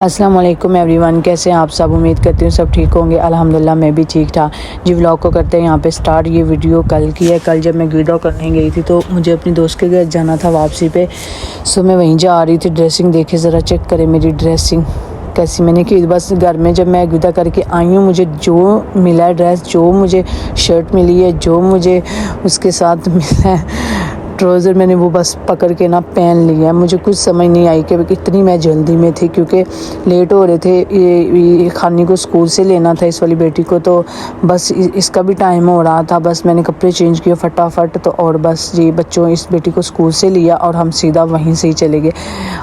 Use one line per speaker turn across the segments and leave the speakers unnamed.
अस्सलाम वालेकुम एवरीवन, कैसे हैं आप सब। उम्मीद करती हूँ सब ठीक होंगे। अल्हम्दुलिल्लाह मैं भी ठीक ठाक जी। व्लॉग को करते हैं यहाँ पे स्टार्ट। ये वीडियो कल की है। कल जब मैं वीडियो करने गई थी तो मुझे अपनी दोस्त के घर जाना था वापसी पे, सो मैं वहीं जा रही थी। ड्रेसिंग देखे ज़रा, चेक करें मेरी ड्रेसिंग कैसी मैंने की। बस घर में जब मैं विदा करके आई हूँ, मुझे जो मिला है ड्रेस, जो मुझे शर्ट मिली है, जो मुझे उसके साथ मिला है ट्राउज़र, मैंने वो बस पकड़ के ना पहन लिया। मुझे कुछ समझ नहीं आई कि इतनी मैं जल्दी में थी क्योंकि लेट हो रहे थे। ये खानी को स्कूल से लेना था इस वाली बेटी को, तो बस इसका भी टाइम हो रहा था। बस मैंने कपड़े चेंज किए फटाफट तो, और बस ये बच्चों इस बेटी को स्कूल से लिया और हम सीधा वहीं से ही चले गए।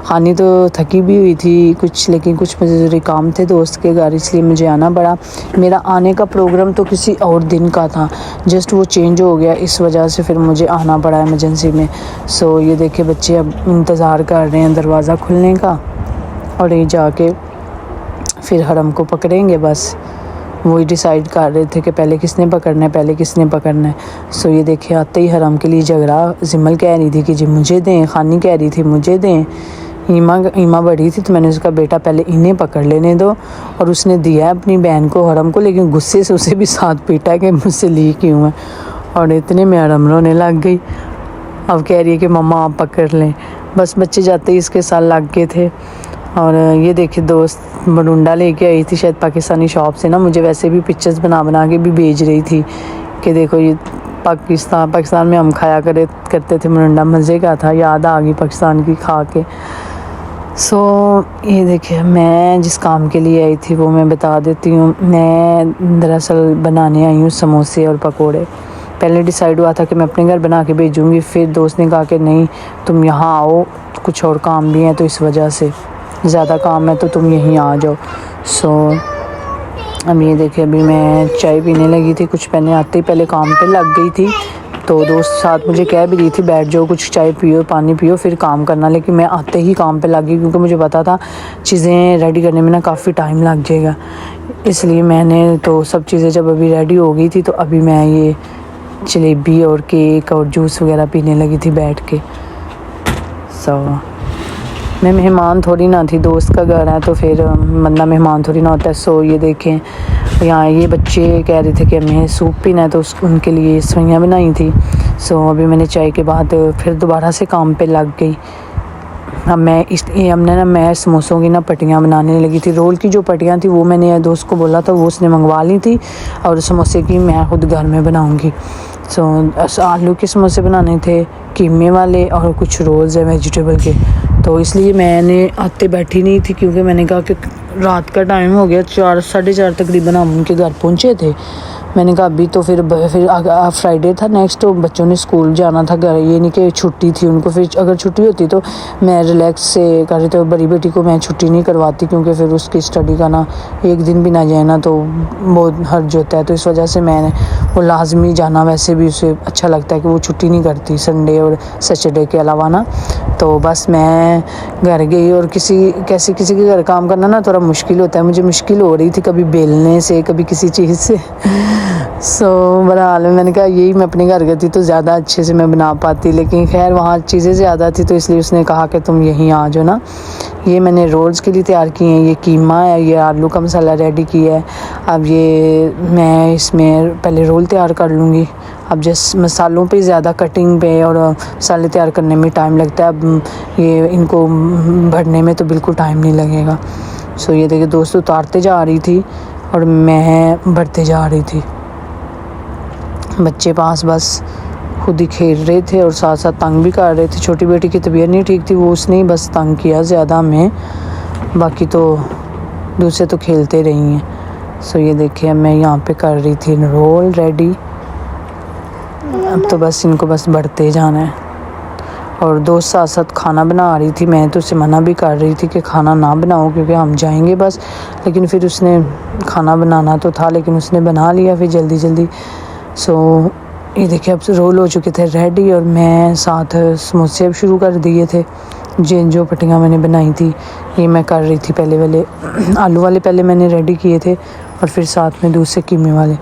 खानी तो थकी भी हुई थी कुछ, लेकिन कुछ मुझे ज़रूरी काम थे दोस्त के घर, इसलिए मुझे आना पड़ा। मेरा आने का प्रोग्राम तो किसी और दिन का था, जस्ट वो चेंज हो गया, इस वजह से फिर मुझे आना पड़ा इमरजेंसी में। सो ये देखिए बच्चे अब इंतज़ार कर रहे हैं दरवाज़ा खुलने का, और ये जाके फिर हरम को पकड़ेंगे। बस वही डिसाइड कर रहे थे कि पहले किसने पकड़ना है, पहले किसने पकड़ना है। सो ये देखिए आते ही हरम के लिए झगड़ा। जिमल कह रही थी कि जी मुझे दें, खानी कह रही थी मुझे दें। ईमा बड़ी थी तो मैंने उसका बेटा पहले इन्हें पकड़ लेने दो, और उसने दिया अपनी बहन को हरम को, लेकिन गुस्से से उसे भी साथ पीटा कि मुझसे ली क्यों है। और इतने में हरम रोने लग गई। अब कह रही है कि मम्मा आप पकड़ लें। बस बच्चे जाते ही इसके साथ लग गए थे। और ये देखिए दोस्त मरुंडा लेके आई थी शायद पाकिस्तानी शॉप से ना, मुझे वैसे भी पिक्चर्स बना के भी भेज रही थी कि देखो ये पाकिस्तान में हम खाया करते थे मरुंडा, मज़े का था। याद आ गई पाकिस्तान की खा के। सो ये देखिए मैं जिस काम के लिए आई थी वो मैं बता देती हूँ। मैं दरअसल बनाने आई हूँ समोसे और पकोड़े। पहले डिसाइड हुआ था कि मैं अपने घर बना के भेजूँगी, फिर दोस्त ने कहा कि नहीं तुम यहाँ आओ, कुछ और काम भी है तो इस वजह से ज़्यादा काम है तो तुम यहीं आ जाओ। सो अब ये देखिए अभी मैं चाय पीने लगी थी, कुछ पहले आते ही पहले काम पे लग गई थी। तो दोस्त साथ मुझे कह भी रही थी बैठ जाओ, कुछ चाय पियो पानी पियो फिर काम करना, लेकिन मैं आते ही काम पे लग गई क्योंकि मुझे पता था चीज़ें रेडी करने में ना काफ़ी टाइम लग जाएगा। इसलिए मैंने तो सब चीज़ें जब अभी रेडी हो गई थी तो अभी मैं ये जलेबी और केक और जूस वगैरह पीने लगी थी बैठ के। सो मैं मेहमान थोड़ी ना थी, दोस्त का घर है तो फिर बंदा मेहमान थोड़ी ना होता है। सो ये देखें यहाँ ये बच्चे कह रहे थे कि हमें सूप पीना है तो उनके लिए सवैयाँ बनाई थी। सो अभी मैंने चाय के बाद फिर दोबारा से काम पे लग गई। अब मैं समोसों की ना पट्टियाँ बनाने लगी थी। रोल की जो पट्टियाँ थी वो मैंने दोस्त को बोला था, वो उसने मंगवा ली थी, और समोसे की मैं खुद घर में बनाऊँगी। सो आलू के समोसे बनाने थे, कीमे वाले, और कुछ रोल्स हैं वेजिटेबल के। तो इसलिए मैंने आते बैठी नहीं थी क्योंकि मैंने कहा कि रात का टाइम हो गया, 4 साढ़े 4 तकरीबन हम उनके घर पहुँचे थे। मैंने कहा अभी तो फिर फ्राइडे था नेक्स्ट, तो बच्चों ने स्कूल जाना था घर, ये नहीं कि छुट्टी थी उनको। फिर अगर छुट्टी होती तो मैं रिलैक्स से कर रही थी। बड़ी बेटी को मैं छुट्टी नहीं करवाती क्योंकि फिर उसकी स्टडी का ना एक दिन भी ना जाए ना तो बहुत हर्ज होता है, तो इस वजह से मैंने वो लाजमी जाना, वैसे भी उसे अच्छा लगता है कि वो छुट्टी नहीं करती संडे और सैटरडे के अलावा ना। तो बस मैं घर गई, और किसी के घर काम करना ना थोड़ा मुश्किल होता है। मुझे मुश्किल हो रही थी कभी बेलने से कभी किसी चीज़ से। सो बहरहाल मैंने कहा यही मैं अपने घर गई थी तो ज़्यादा अच्छे से मैं बना पाती, लेकिन खैर वहाँ चीज़ें ज़्यादा थी तो इसलिए उसने कहा कि तुम यहीं आ जाओ ना। ये मैंने रोल्स के लिए तैयार किए हैं, ये कीमा है, ये आलू का मसाला रेडी किया है। अब ये मैं इसमें पहले रोल तैयार कर लूँगी। अब जिस मसालों पे ज़्यादा कटिंग पे और मसाले तैयार करने में टाइम लगता है, अब ये इनको भरने में तो बिल्कुल टाइम नहीं लगेगा। सो ये देखिए दोस्त उतारते जा रही थी और मैं भरते जा रही थी। बच्चे पास बस खुद ही खेल रहे थे और साथ साथ तंग भी कर रहे थे। छोटी बेटी की तबीयत नहीं ठीक थी, वो उसने ही बस तंग किया ज़्यादा हमें, बाकी तो दूसरे तो खेलते रही हैं। सो ये देखिए मैं यहाँ पे कर रही थी रोल रेडी। अब तो बस इनको बस बढ़ते जाना है, और दोस्त साथ साथ खाना बना रही थी। मैं तो उसे मना भी कर रही थी कि खाना ना बनाओ क्योंकि हम जाएंगे बस, लेकिन फिर उसने खाना बनाना तो था लेकिन उसने बना लिया फिर जल्दी। सो ये देखिए अब रोल हो चुके थे रेडी, और मैं साथ समोसे अब शुरू कर दिए थे। जो पट्टियाँ मैंने बनाई थी ये मैं कर रही थी पहले वाले आलू वाले पहले मैंने रेडी किए थे, और फिर साथ में दूसरे कीमे वाले।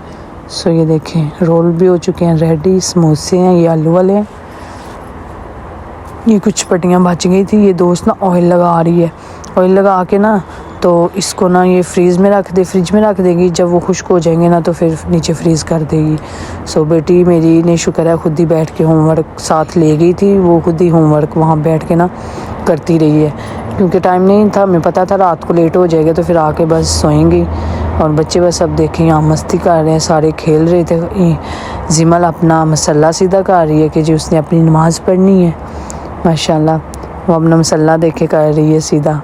सो ये देखें रोल भी हो चुके हैं रेडी, समोसे हैं, ये आलू वाले हैं। ये कुछ पट्टियाँ बच गई थी, ये दोस्त ना ऑयल लगा रही है, ऑयल लगा के ना तो इसको ना ये फ्रीज़ में रख देगी। जब वो खुश्क हो जाएंगे ना तो फिर नीचे फ्रीज़ कर देगी। सो बेटी मेरी ने शुक्र है खुद ही बैठ के होमवर्क साथ ले गई थी, वो खुद ही होमवर्क वहाँ बैठ के ना करती रही है, क्योंकि टाइम नहीं था, हमें पता था रात को लेट हो जाएगा तो फिर आके बस सोएंगी। और बच्चे बस अब देखें यहाँ मस्ती कर रहे हैं, सारे खेल रहे थे। जिमल अपना मसल्ला सीधा कर रही है कि जी उसने अपनी नमाज़ पढ़नी है। माशाल्लाह वो अपना मसल्ला देखे कर रही है सीधा।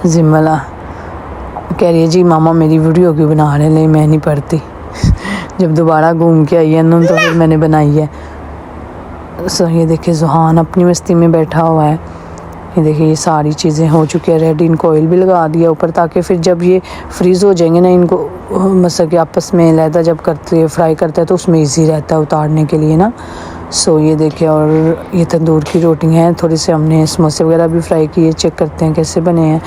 जिमला कह रही है जी मामा मेरी वीडियो क्यों बना रहे हैं, नहीं मैं नहीं पढ़ती। जब दोबारा घूम के आई है ना तो फिर मैंने बनाई है। सो ये देखिए जुहान अपनी मस्ती में बैठा हुआ है। ये देखिए ये सारी चीज़ें हो चुकी है रेडी। इनको ऑयल भी लगा दिया ऊपर ताकि फिर जब ये फ्रीज़ हो जाएंगे ना, इनको मतलब कि आपस में लहदा जब करते फ्राई करते हैं तो उसमें इजी रहता है उतारने के लिए ना। सो ये देखिए और ये तंदूर की रोटी हैं, थोड़ी से हमने समोसे वगैरह भी फ्राई किए, चेक करते हैं कैसे बने हैं।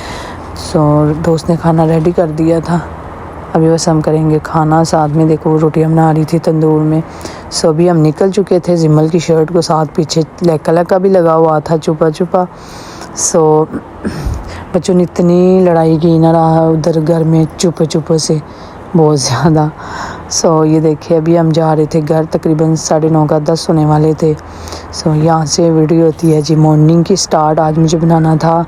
सो दोस्त ने खाना रेडी कर दिया था, अभी बस हम करेंगे खाना। साथ में देखो रोटी हम बना रही थी तंदूर में। सो अभी हम निकल चुके थे, जिमल की शर्ट को साथ पीछे लेग कलर का भी लगा हुआ था छुपा छुपा। सो बच्चों ने इतनी लड़ाई की ना रहा उधर घर में चुप चुप से बहुत ज़्यादा। सो ये देखिए अभी हम जा रहे थे घर, तकरीबन 9:30 का 10 होने वाले थे। सो यहाँ से वीडियो होती है जी मॉर्निंग की स्टार्ट। आज मुझे बनाना था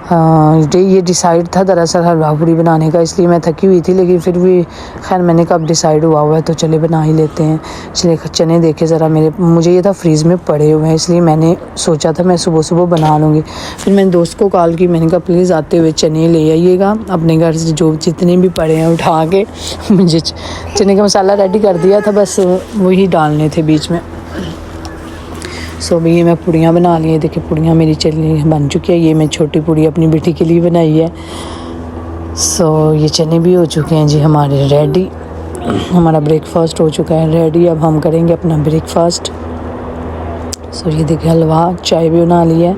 ये डिसाइड था दरअसल हलवा पूरी बनाने का, इसलिए मैं थकी हुई थी, लेकिन फिर भी खैर मैंने कब डिसाइड हुआ है तो चले बना ही लेते हैं। चले चने देखे ज़रा मुझे ये था फ्रीज़ में पड़े हुए हैं, इसलिए मैंने सोचा था मैं सुबह सुबह बना लूँगी। फिर मैंने दोस्त को कॉल की, मैंने कहा प्लीज़ आते हुए चने ले आइएगा अपने घर से, जो जितने भी पड़े हैं उठा के। मुझे चने का मसाला रेडी कर दिया था, बस वही डालने थे बीच में। सो भी ये मैं पूड़ियाँ बना ली है। देखिए पूड़ियाँ मेरी चली बन चुकी है। ये मैं छोटी पूड़ी अपनी बेटी के लिए बनाई है। सो ये चने भी हो चुके हैं जी हमारे रेडी। हमारा ब्रेकफास्ट हो चुका है रेडी। अब हम करेंगे अपना ब्रेकफास्ट। सो ये देखिए हलवा चाय भी बना ली है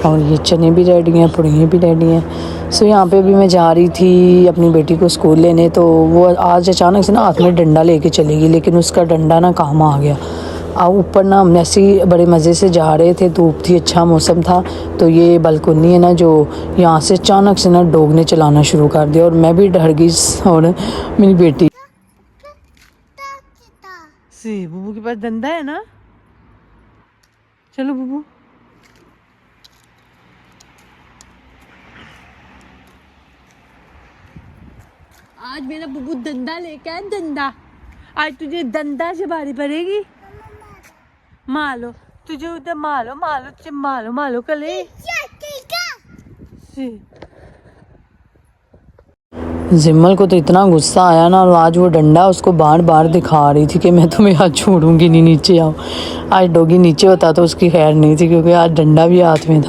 और ये चने भी रेडी हैं, पूड़ियाँ भी रेडी हैं। सो यहाँ पे भी मैं जा रही थी अपनी बेटी को स्कूल लेने, तो वो आज अचानक से ना हाथ में डंडा लेके चलेगी, लेकिन उसका डंडा ना काम आ गया। ऊपर ना हम ऐसे ही बड़े मज़े से जा रहे थे, धूप थी, अच्छा मौसम था, तो ये बालकोनी है ना जो यहाँ से अचानक से ना डॉग ने चलाना शुरू कर दिया और मैं भी डर गई। और मेरी बेटी सी बुबू के पास डंडा है ना, चलो बुबू। आज मेरा बुबू डंडा लेके आया, डंडा। आज तुझे डंडा से बारी पड़ेगी। मालो तुझे उधर मालो तुझे मालो कले। जिम्मल को तो इतना गुस्सा आया ना, और आज वो डंडा उसको बार बार दिखा रही थी कि मैं तुम्हें आज छोड़ूंगी नहीं, नीचे आओ। आज डॉगी नीचे होता तो उसकी खैर नहीं थी, क्योंकि आज डंडा भी हाथ में था।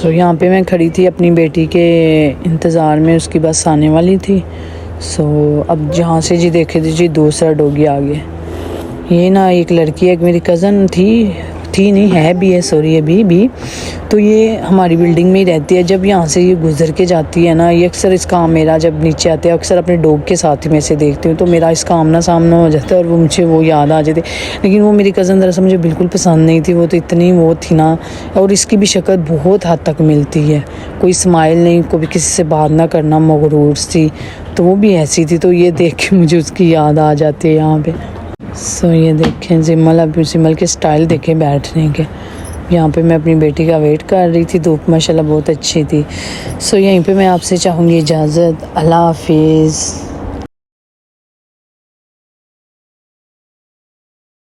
तो यहाँ पे मैं खड़ी थी अपनी बेटी के इंतज़ार में, उसकी बस आने वाली थी। सो अब जहाँ से जी देखे थे जी दूसरा डॉगी आ गया। ये ना एक लड़की है, एक मेरी कज़न थी नहीं है भी है, सॉरी अभी भी, तो ये हमारी बिल्डिंग में ही रहती है। जब यहाँ से ये गुजर के जाती है ना, ये अक्सर इस काम मेरा जब नीचे आते हैं अक्सर अपने डॉग के साथ ही मैं से देखती हूँ, तो मेरा इस काम ना सामना हो जाता है और वो मुझे वो याद आ जाती। लेकिन वो मेरी कज़न दरअसल मुझे बिल्कुल पसंद नहीं थी, वो तो इतनी वो थी ना, और इसकी भी शक्ल बहुत हद तक मिलती है, कोई स्माइल नहीं, कभी किसी से बात ना करना, मगरूर सी, तो वो भी ऐसी थी। तो ये देख के मुझे उसकी याद आ जाती है यहाँ पे। सो ये देखें जिमल, अभी जिमल के स्टाइल देखे बैठने के। यहाँ पे मैं अपनी बेटी का वेट कर रही थी, धूप माशाल्लाह बहुत अच्छी थी। सो यहीं पे मैं आपसे चाहूँगी इजाज़त। अल्लाह हाफिज़।